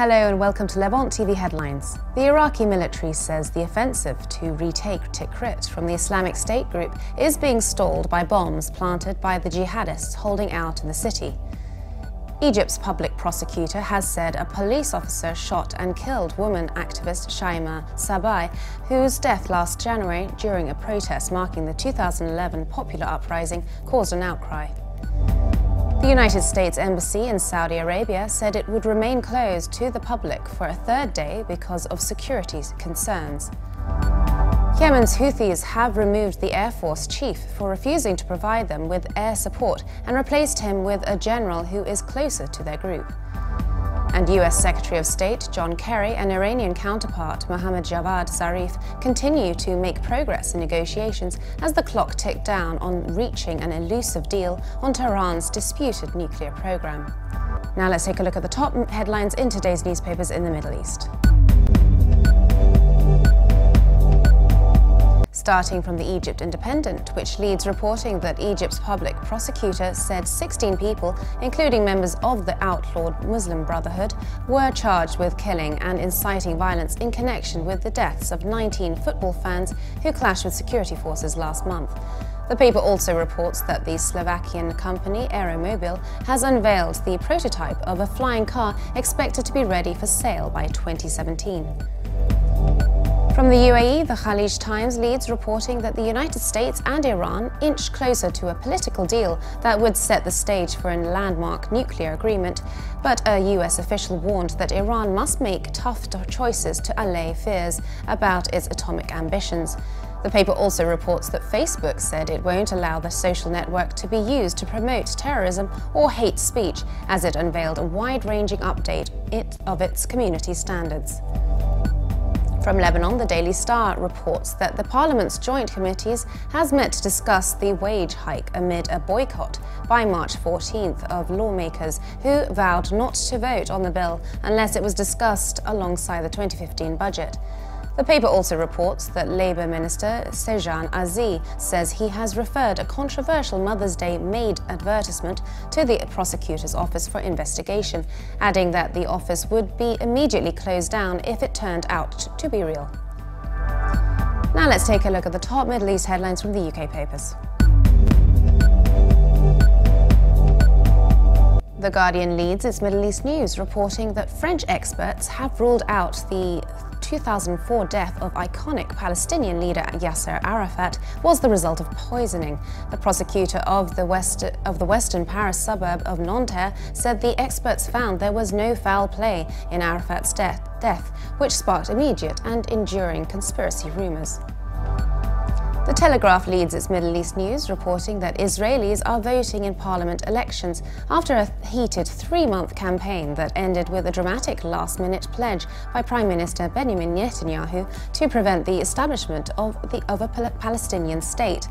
Hello and welcome to Levant TV headlines. The Iraqi military says the offensive to retake Tikrit from the Islamic State group is being stalled by bombs planted by the jihadists holding out in the city. Egypt's public prosecutor has said a police officer shot and killed woman activist Shaima Sabai, whose death last January during a protest marking the 2011 popular uprising caused an outcry. The United States Embassy in Saudi Arabia said it would remain closed to the public for a third day because of security concerns. Yemen's Houthis have removed the Air Force chief for refusing to provide them with air support and replaced him with a general who is closer to their group. And US Secretary of State John Kerry and Iranian counterpart Mohammad Javad Zarif continue to make progress in negotiations as the clock ticked down on reaching an elusive deal on Tehran's disputed nuclear program. Now let's take a look at the top headlines in today's newspapers in the Middle East. Starting from the Egypt Independent, which leads reporting that Egypt's public prosecutor said 16 people, including members of the outlawed Muslim Brotherhood, were charged with killing and inciting violence in connection with the deaths of 19 football fans who clashed with security forces last month. The paper also reports that the Slovakian company Aeromobile has unveiled the prototype of a flying car expected to be ready for sale by 2017. From the UAE, the Khalij Times leads reporting that the United States and Iran inch closer to a political deal that would set the stage for a landmark nuclear agreement, but a US official warned that Iran must make tough choices to allay fears about its atomic ambitions. The paper also reports that Facebook said it won't allow the social network to be used to promote terrorism or hate speech, as it unveiled a wide-ranging update of its community standards. From Lebanon, the Daily Star reports that the Parliament's Joint Committees has met to discuss the wage hike amid a boycott by March 14th of lawmakers who vowed not to vote on the bill unless it was discussed alongside the 2015 budget. The paper also reports that Labour Minister Sejan Aziz says he has referred a controversial Mother's Day maid advertisement to the prosecutor's office for investigation, adding that the office would be immediately closed down if it turned out to be real. Now let's take a look at the top Middle East headlines from the UK papers. The Guardian leads its Middle East news, reporting that French experts have ruled out the 2004 death of iconic Palestinian leader Yasser Arafat was the result of poisoning. The prosecutor of the western Paris suburb of Nanterre said the experts found there was no foul play in Arafat's death, which sparked immediate and enduring conspiracy rumors. The Telegraph leads its Middle East news, reporting that Israelis are voting in parliament elections after a heated 3-month campaign that ended with a dramatic last-minute pledge by Prime Minister Benjamin Netanyahu to prevent the establishment of a Palestinian state.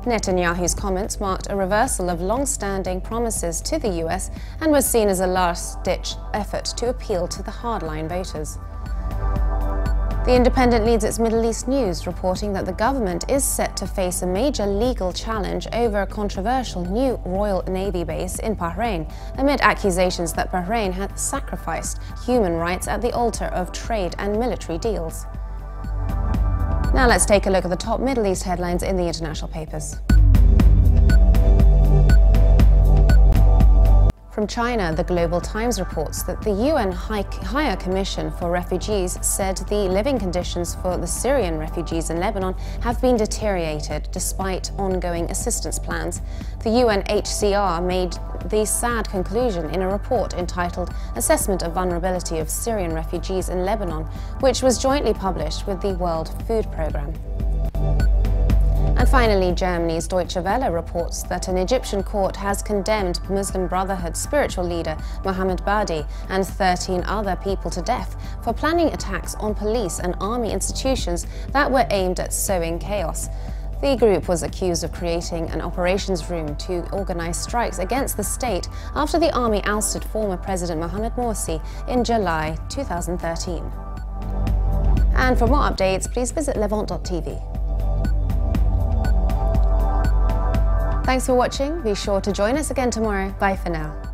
Netanyahu's comments marked a reversal of long-standing promises to the US and was seen as a last-ditch effort to appeal to the hardline voters. The Independent leads its Middle East news, reporting that the government is set to face a major legal challenge over a controversial new Royal Navy base in Bahrain, amid accusations that Bahrain had sacrificed human rights at the altar of trade and military deals. Now let's take a look at the top Middle East headlines in the international papers. From China, the Global Times reports that the UN Higher Commission for Refugees said the living conditions for the Syrian refugees in Lebanon have been deteriorated despite ongoing assistance plans. The UNHCR made the sad conclusion in a report entitled Assessment of Vulnerability of Syrian Refugees in Lebanon, which was jointly published with the World Food Programme. And finally, Germany's Deutsche Welle reports that an Egyptian court has condemned Muslim Brotherhood spiritual leader Mohammed Badi and 13 other people to death for planning attacks on police and army institutions that were aimed at sowing chaos. The group was accused of creating an operations room to organize strikes against the state after the army ousted former President Mohamed Morsi in July 2013. And for more updates, please visit Levant.tv. Thanks for watching. Be sure to join us again tomorrow. Bye for now.